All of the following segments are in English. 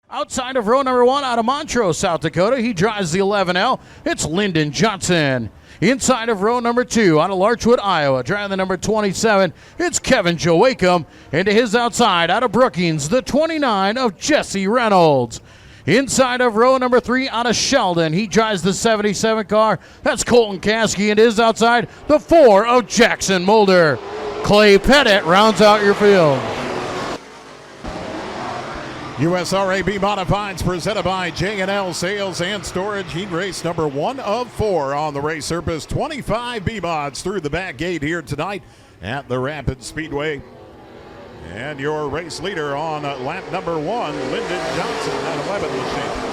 Outside of row number 1 out of Montrose, South Dakota, he drives the 11L. It's Lyndon Johnson. Inside of row number 2 out of Larchwood, Iowa, driving the number 27, it's Kevin Joachim. And to his outside out of Brookings, the 29 of Jesse Reynolds. Inside of row number 3 out of Sheldon, he drives the 77 car. That's Colton Caskey. And his outside, the 4 of Jackson Mulder. Clay Pettit rounds out your field. USRA B-Modifieds presented by J&L Sales and Storage. Heat race number 1 of 4 on the race surface. 25 B-Mods through the back gate here tonight at the Rapid Speedway. And your race leader on lap number 1, Lyndon Johnson, at 11 machine.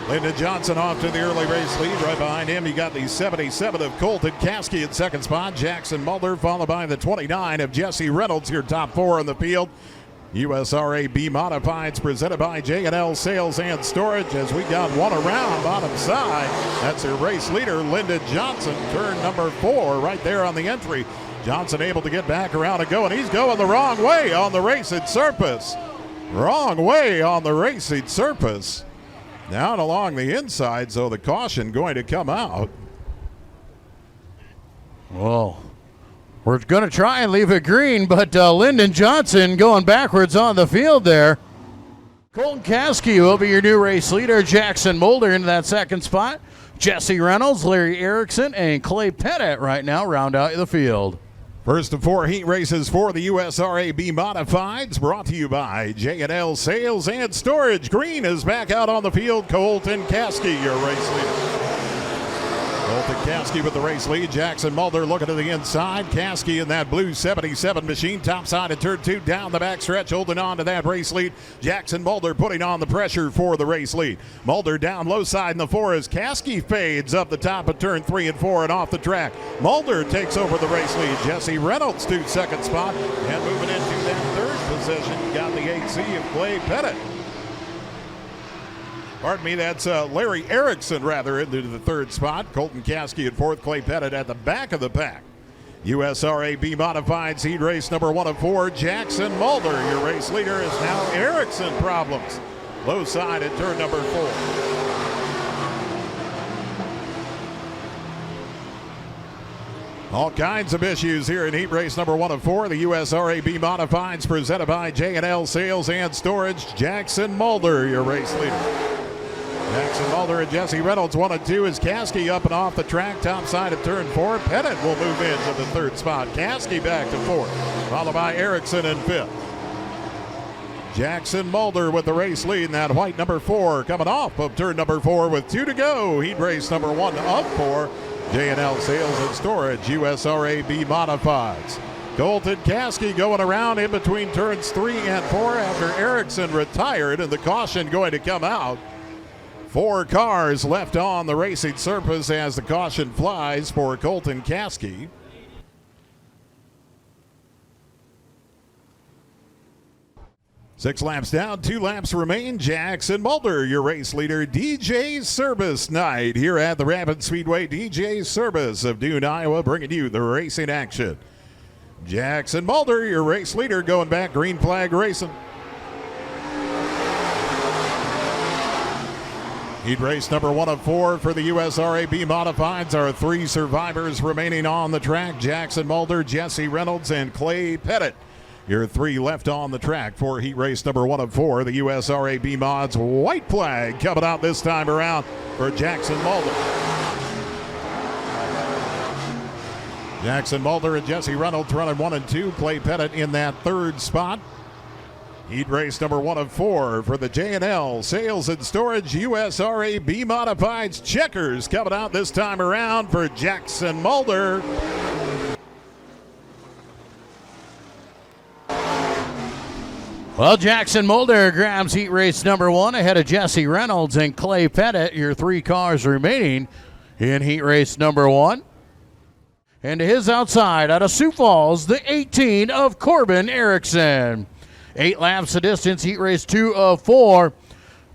Lyndon Johnson off to the early race lead. Right behind him, you got the 77 of Colton Caskey in second spot. Jackson Mulder followed by the 29 of Jesse Reynolds, your top 4 in the field. USRA B-Modifieds presented by J&L Sales and Storage as we got one around bottom side. That's your race leader, Lyndon Johnson, turn number 4 right there on the entry. Johnson able to get back around and go, and he's going the wrong way on the racing surface. Wrong way on the racing surface. Down along the inside, so the caution going to come out. Well, we're going to try and leave it green, but Lyndon Johnson going backwards on the field there. Colton Caskey will be your new race leader. Jackson Mulder into that second spot. Jesse Reynolds, Larry Erickson, and Clay Pettit right now round out the field. First of 4 heat races for the USRA B-Modifieds, brought to you by J&L Sales and Storage. Green is back out on the field. Colton Caskey, your race leader. Colton Caskey with the race lead. Jackson Mulder looking to the inside. Caskey in that blue 77 machine. Top side of turn 2 down the back stretch, holding on to that race lead. Jackson Mulder putting on the pressure for the race lead. Mulder down low side in the 4 as Caskey fades up the top of turn 3 and 4 and off the track. Mulder takes over the race lead. Jesse Reynolds to second spot, and moving into that third position, you got the 8C of Clay Pettit. Pardon me, that's Larry Erickson, rather, into the third spot. Colton Caskey in fourth, Clay Pettit at the back of the pack. USRA B-Modifieds heat race number 1 of 4. Jackson Mulder, your race leader, is now Erickson problems. Low side at turn number 4. All kinds of issues here in heat race number 1 of 4. The USRA B-Modifieds presented by J&L Sales and Storage. Jackson Mulder, your race leader. Jackson Mulder and Jesse Reynolds 1 and 2 as Caskey up and off the track, top side of turn 4. Pettit will move into the third spot. Caskey back to 4th, followed by Erickson in 5th. Jackson Mulder with the race lead in that white number 4 coming off of turn number 4 with 2 to go. Heat race number 1 of 4. J&L Sales and Storage, USRA B-Modifieds. Colton Caskey going around in between turns 3 and 4 after Erickson retired, and the caution going to come out. 4 cars left on the racing surface as the caution flies for Colton Caskey. Six laps down, 2 laps remain. Jackson Mulder, your race leader. DJ Service Night here at the Rapid Speedway. DJ Service of Dune, Iowa, bringing you the racing action. Jackson Mulder, your race leader, going back, green flag racing. Heat race number 1 of 4 for the USRA B-Modifieds. Our 3 survivors remaining on the track. Jackson Mulder, Jesse Reynolds, and Clay Pettit. Your 3 left on the track for heat race number 1 of 4. The USRA B-Mods white flag coming out this time around for Jackson Mulder. Jackson Mulder and Jesse Reynolds running 1 and 2. Clay Pettit in that third spot. Heat race number 1 of 4 for the J&L Sales and Storage USRA B-Modifieds checkers coming out this time around for Jackson Mulder. Well, Jackson Mulder grabs heat race number 1 ahead of Jesse Reynolds and Clay Pettit, your 3 cars remaining in heat race number 1. And to his outside, out of Sioux Falls, the 18 of Corbin Erickson. 8 laps of distance, heat race 2 of 4.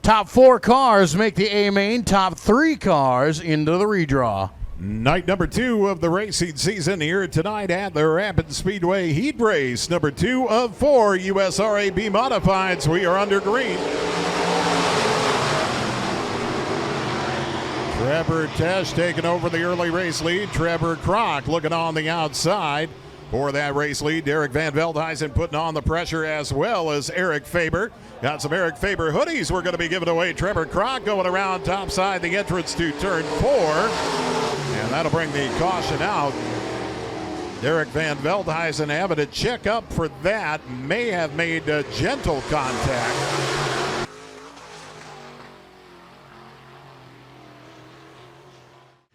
Top 4 cars make the A main, top 3 cars into the redraw. Night number 2 of the racing season here tonight at the Rapid Speedway Heat Race. Number 2 of 4 USRA B-Modifieds. We are under green. Trevor Tesh taking over the early race lead. Trevor Kroc looking on the outside for that race lead. Derek Van Veldhuizen putting on the pressure, as well as Eric Faber. Got some Eric Faber hoodies we're going to be giving away. Trevor Kroc going around topside the entrance to turn 4. And that'll bring the caution out. Derek Van Veldhuizen having to check up for that. May have made gentle contact.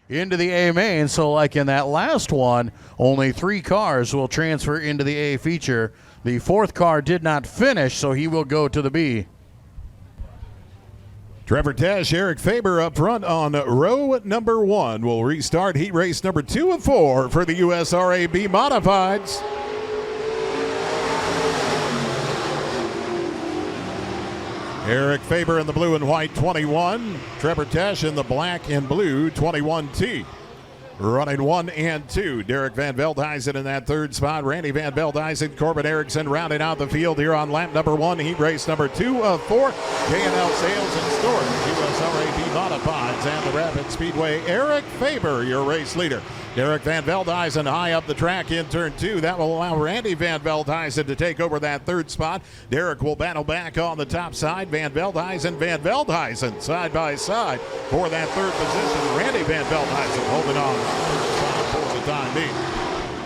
Into the A main, so like in that last one, only 3 cars will transfer into the A feature. The 4th car did not finish, so he will go to the B. Trevor Tesh, Eric Faber up front on row number 1. We'll restart heat race number 2 of 4 for the USRA B-Modifieds. Eric Faber in the blue and white 21. Trevor Tesh in the black and blue 21T. Running 1 and 2. Derek Van Veldhuizen in that 3rd spot. Randy Van Veldhuizen, Corbin Erickson rounding out the field here on lap number 1. Heat race number 2 of 4. J&L Sales and Storage, USRA B-Modifieds, and the Rapid Speedway. Eric Faber, your race leader. Derek Van Veldhuizen high up the track in turn 2. That will allow Randy Van Veldhuizen to take over that 3rd spot. Derek will battle back on the top side. Van Veldhuizen side by side for that 3rd position. Randy Van Veldhuizen holding on for the time being.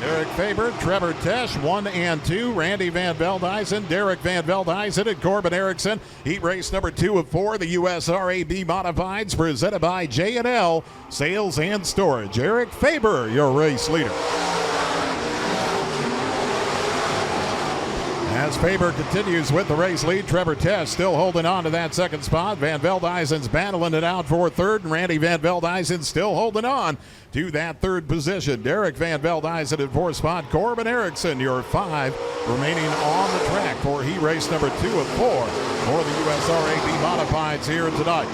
Eric Faber, Trevor Tesh, 1 and 2. Randy Van Veldhuizen, Derek Van Veldhuizen, and Corbin Erickson. Heat race number 2 of 4, the USRA B-Modifieds, presented by J&L Sales and Storage. Eric Faber, your race leader. As Faber continues with the race lead, Trevor Tesh still holding on to that 2nd spot. Van Veldhuizen's battling it out for 3rd, and Randy Van Veldhuizen still holding on to that 3rd position. Derek Van Veldhuizen in 4th spot. Corbin Erickson, your 5, remaining on the track for heat race number 2 of 4 for the USRA B-Modifieds here tonight.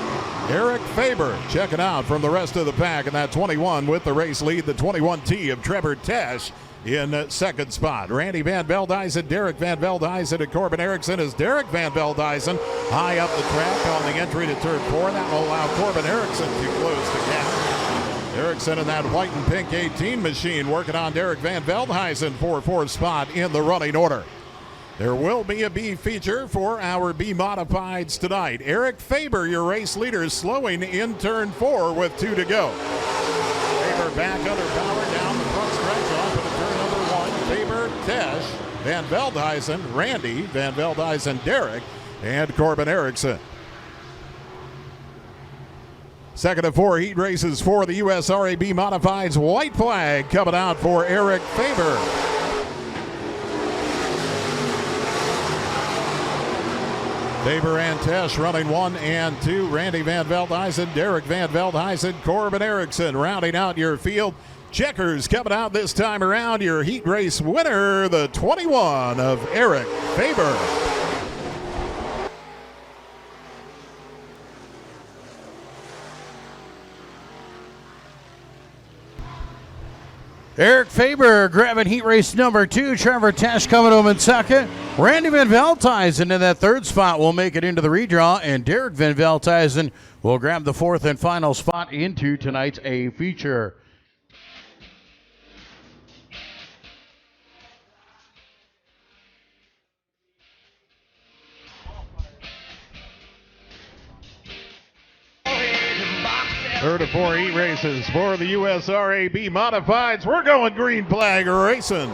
Eric Faber checking out from the rest of the pack in that 21 with the race lead, the 21T of Trevor Tesh in 2nd spot. Randy Van Veldhuizen, Derek Van Veldhuizen, and Corbin Erickson as Derek Van Veldhuizen high up the track on the entry to turn 4. That will allow Corbin Erickson to close the gap. Erickson in that white and pink 18 machine working on Derek Van Veldhuizen for 4th spot in the running order. There will be a B feature for our B-Modifieds tonight. Eric Faber, your race leader, slowing in turn 4 with 2 to go. Faber back under power down the front stretch off into turn number 1. Faber, Tesh, Van Veldhuizen, Randy, Van Veldhuizen, Derek, and Corbin Erickson. 2nd of 4 heat races for the USRA B-Modifieds. White flag coming out for Eric Faber. Faber and Tesh running 1 and 2. Randy Van Veldhuizen, Derek Van Veldhuizen, Corbin Erickson rounding out your field. Checkers coming out this time around. Your heat race winner, the 21 of Eric Faber. Eric Faber grabbing heat race number 2. Trevor Tesh coming home in 2nd. Randy Van Veldhuizen in that 3rd spot will make it into the redraw, and Derek Van Veldhuizen will grab the 4th and final spot into tonight's A feature. Third of 4 heat races for the USRA B-Modifieds. We're going green flag racing.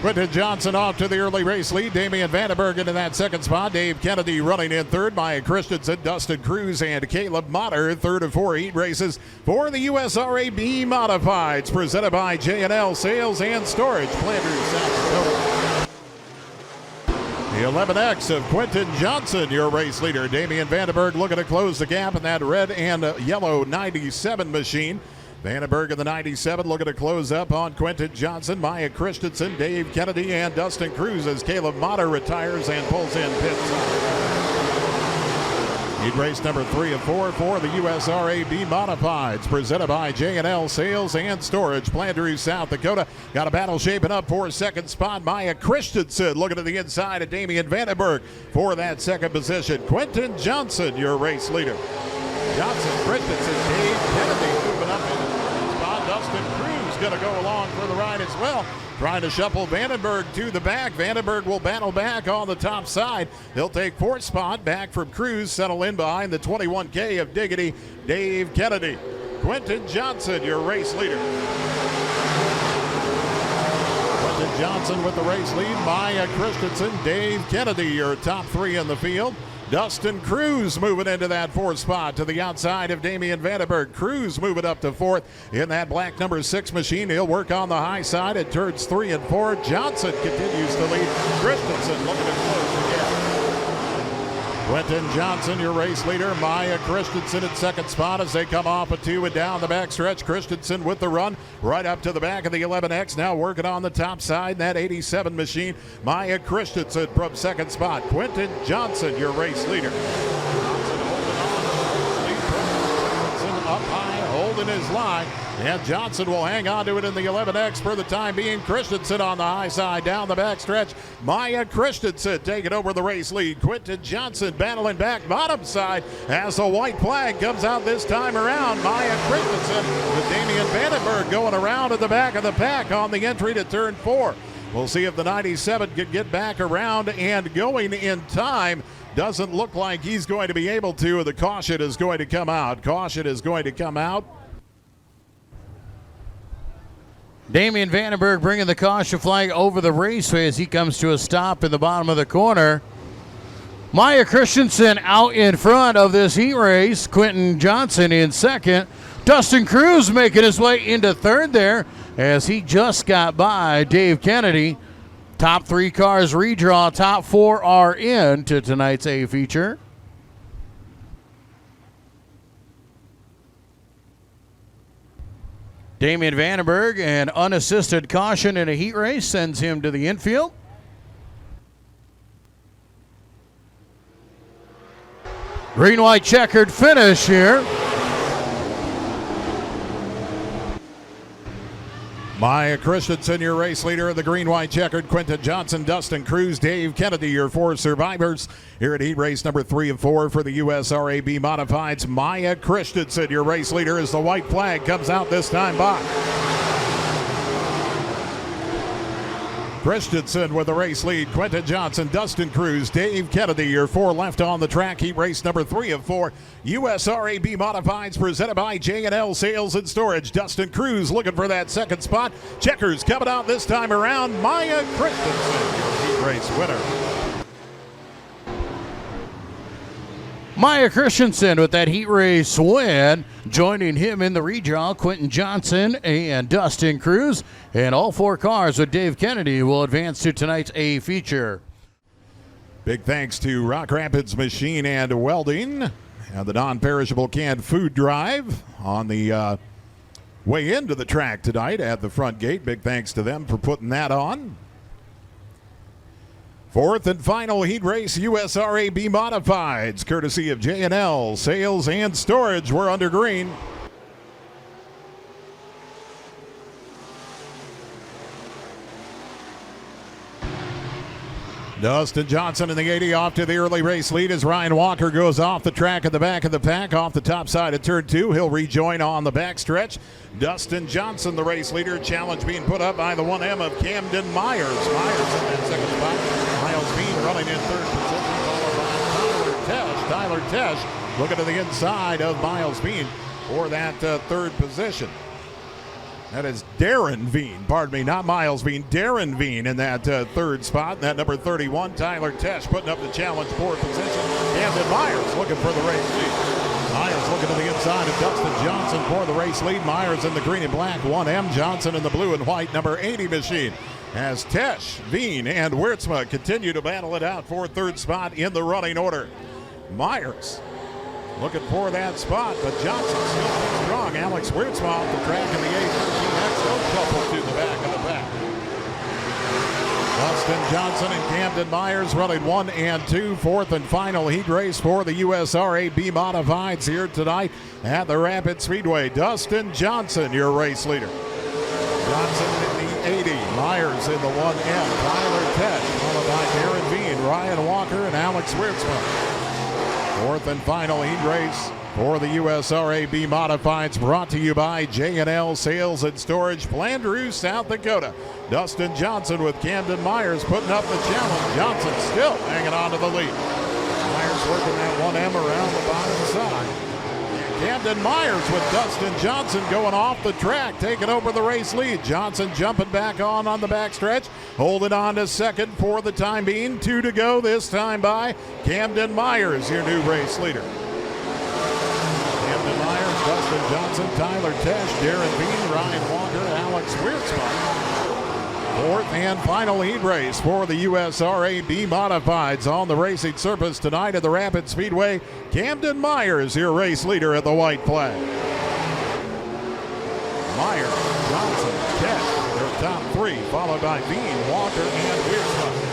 Quentin Johnson off to the early race lead. Damian Vandenberg into that 2nd spot. Dave Kennedy running in 3rd. Maya Christensen, Dustin Cruz, and Caleb Motter. 3rd of 4 heat races for the USRA B-Modifieds. Presented by J&L Sales and Storage, Flanders, South Dakota. The 11X of Quentin Johnson, your race leader. Damian Vandenberg looking to close the gap in that red and yellow 97 machine. Vandenberg in the 97 looking to close up on Quentin Johnson, Maya Christensen, Dave Kennedy, and Dustin Cruz as Caleb Motter retires and pulls in pit side. Heat race number 3 of 4 for the USRA B-Modifieds, presented by J&L Sales and Storage, Plandrew, South Dakota. Got a battle shaping up for second spot. Maya Christensen looking to the inside of Damian Vandenberg for that second position. Quentin Johnson, your race leader. Johnson, Christensen, Dave Kennedy moving up into the third spot. Dustin Cruz going to go along for the ride as well. Trying to shuffle Vandenberg to the back. Vandenberg will battle back on the top side. He'll take fourth spot back from Cruz, settle in behind the 21K of Diggity, Dave Kennedy. Quentin Johnson, your race leader. Quentin Johnson with the race lead. Maya Christensen, Dave Kennedy, your top three in the field. Dustin Cruz moving into that fourth spot to the outside of Damian Vandenberg. Cruz moving up to fourth in that black number 6 machine. He'll work on the high side at turns 3 and 4. Johnson continues to lead. Christensen looking to close again. Quentin Johnson, your race leader. Maya Christensen at second spot as they come off a 2 and down the backstretch. Christensen with the run right up to the back of the 11X. Now working on the top side, that 87 machine. Maya Christensen from second spot. Quentin Johnson, your race leader. Johnson holding on. Christensen up high, holding his line. And Johnson will hang on to it in the 11X for the time being. Christensen on the high side down the backstretch. Maya Christensen taking over the race lead. Quentin Johnson battling back bottom side as the white flag comes out this time around. Maya Christensen with Damian Vandenberg going around at the back of the pack on the entry to turn 4. We'll see if the 97 can get back around and going in time. Doesn't look like he's going to be able to. The caution is going to come out. Caution is going to come out. Damian Vandenberg bringing the caution flag over the raceway as he comes to a stop in the bottom of the corner. Maya Christensen out in front of this heat race. Quentin Johnson in second. Dustin Cruz making his way into third there as he just got by Dave Kennedy. Top 3 cars redraw. Top 4 are in to tonight's A feature. Damian Vandenberg, an unassisted caution in a heat race, sends him to the infield. Green-white checkered finish here. Maya Christensen, your race leader of the green-white checkered. Quentin Johnson, Dustin Cruz, Dave Kennedy, your 4 survivors here at heat race number 3 of 4 for the USRA B-Modifieds. Maya Christensen, your race leader, as the white flag comes out this time by. Christensen with the race lead. Quentin Johnson, Dustin Cruz, Dave Kennedy, your 4 left on the track. Heat race number 3 of 4. USRA B-Modifieds presented by J&L Sales and Storage. Dustin Cruz looking for that second spot. Checkers coming out this time around. Maya Christensen, your heat race winner. Maya Christensen with that heat race win. Joining him in the redraw, Quentin Johnson and Dustin Cruz. And all 4 cars with Dave Kennedy will advance to tonight's A feature. Big thanks to Rock Rapids Machine and Welding and the non-perishable canned food drive on the way into the track tonight at the front gate. Big thanks to them for putting that on. 4th and final heat race, USRA B-Modifieds, courtesy of J&L Sales and Storage. We're under green. Dustin Johnson in the 80 off to the early race lead as Ryan Walker goes off the track at the back of the pack, off the top side of turn 2. He'll rejoin on the backstretch. Dustin Johnson, the race leader. Challenge being put up by the 1M of Camden Myers. Myers in that second spot. Miles Bean running in third position, followed by Tyler Tesh. Tyler Tesh looking to the inside of Miles Bean for that third position. That is Darren Veen, pardon me, not Miles Bean, Darren Veen in that third spot. And that number 31, Tyler Tesh, putting up the challenge 4th position. Camden Myers looking for the race lead. Myers looking to the inside of Dustin Johnson for the race lead. Myers in the green and black, 1M. Johnson in the blue and white, number 80 machine. As Tesh, Veen, and Wiertzma continue to battle it out for third spot in the running order. Myers looking for that spot, but Johnson still strong. Alex Wiertzma off the track in the A13X, no trouble to the back of the pack. Dustin Johnson and Camden Myers running 1 and 2, fourth and final heat race for the USRA B-Modifieds here tonight at the Rapid Speedway. Dustin Johnson, your race leader. Johnson in the 80, Myers in the 1M, Tyler Tesh, followed by Darren Bean, Ryan Walker, and Alex Wiertzman. Fourth and final heat race for the USRA B-Modifieds, brought to you by J&L Sales and Storage, Flandreau, South Dakota. Dustin Johnson with Camden Myers putting up the challenge. Johnson still hanging on to the lead. Myers working that 1M around the bottom side. Camden Myers with Dustin Johnson going off the track, taking over the race lead. Johnson jumping back on the backstretch, holding on to second for the time being. 2 to go, this time by Camden Myers, your new race leader. Camden Myers, Dustin Johnson, Tyler Tesh, Darren Bean, Ryan Walker, Alex Wiertzman. Fourth and final heat race for the USRA B-Modifieds on the racing surface tonight at the Rapid Speedway. Camden Myers, your race leader at the white flag. Myers, Johnson, Tesh, their top three, followed by Bean, Walker, and Wiertzman.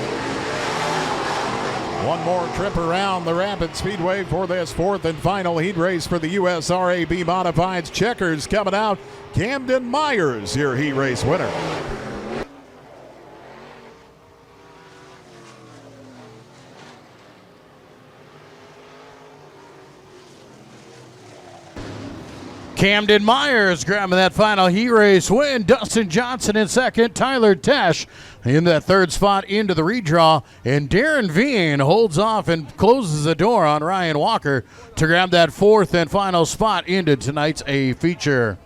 One more trip around the Rapid Speedway for this fourth and final heat race for the USRA B-Modifieds. Checkers coming out. Camden Myers, your heat race winner. Camden Myers grabbing that final heat race win. Dustin Johnson in second. Tyler Tesh in that third spot into the redraw. And Darren Veen holds off and closes the door on Ryan Walker to grab that fourth and final spot into tonight's A feature.